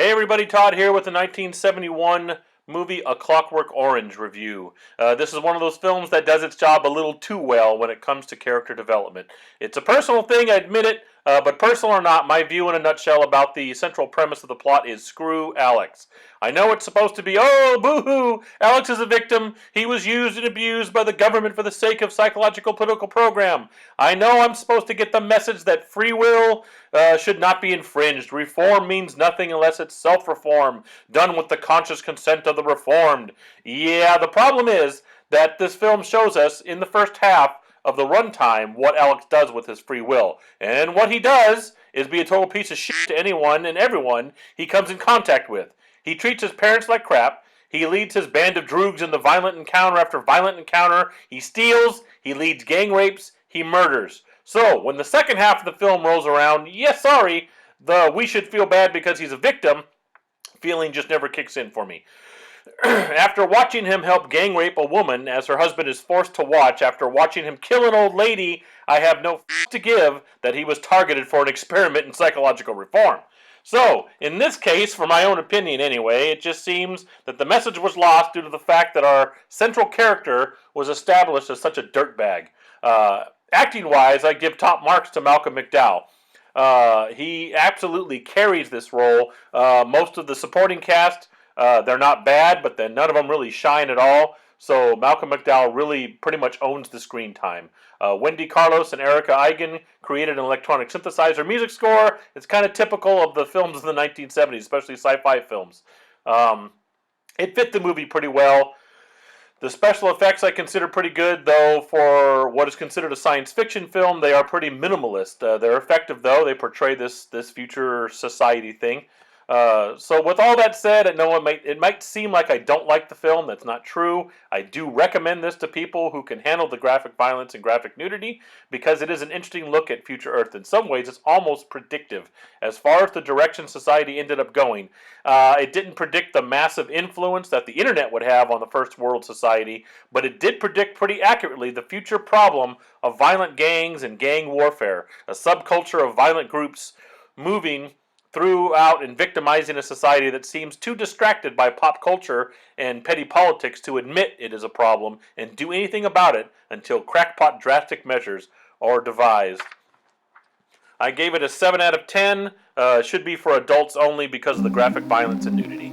Hey everybody, Todd here with the 1971 movie A Clockwork Orange review. This is one of those films that does its job a little too well when it comes to character development. It's a personal thing, I admit it, but personal or not, my view in a nutshell about the central premise of the plot is screw Alex. I know it's supposed to be, oh, boo-hoo, Alex is a victim, he was used and abused by the government for the sake of psychological political program. I know I'm supposed to get the message that free will should not be infringed. Reform means nothing unless it's self-reform, done with the conscious consent of the reformed. Yeah, the problem is that this film shows us in the first half of the runtime what Alex does with his free will. And what he does is be a total piece of shit to anyone and everyone he comes in contact with. He treats his parents like crap. He leads his band of droogs into violent encounter after violent encounter. He steals. He leads gang rapes. He murders. So, when the second half of the film rolls around, yes, sorry, the we should feel bad because he's a victim feeling just never kicks in for me. After watching him help gang rape a woman as her husband is forced to watch, after watching him kill an old lady, I have no to give that he was targeted for an experiment in psychological reform. So, in this case, for my own opinion anyway, it just seems that the message was lost due to the fact that our central character was established as such a dirtbag. Acting-wise, I give top marks to Malcolm McDowell. He absolutely carries this role. Most of the supporting cast, they're not bad, but then none of them really shine at all. So Malcolm McDowell really pretty much owns the screen time. Wendy Carlos and Erica Eigen created an electronic synthesizer music score. It's kind of typical of the films of the 1970s, especially sci-fi films. It fit the movie pretty well. The special effects I consider pretty good, though for what is considered a science fiction film, they are pretty minimalist. They're effective, though. They portray this future society thing. So with all that said, I know it might seem like I don't like the film. That's not true. I do recommend this to people who can handle the graphic violence and graphic nudity because it is an interesting look at future Earth. In some ways, it's almost predictive. As far as the direction society ended up going, it didn't predict the massive influence that the internet would have on the first world society, but it did predict pretty accurately the future problem of violent gangs and gang warfare, a subculture of violent groups moving throughout and victimizing a society that seems too distracted by pop culture and petty politics to admit it is a problem and do anything about it until crackpot drastic measures are devised. I gave it a 7 out of 10. Should be for adults only because of the graphic violence and nudity.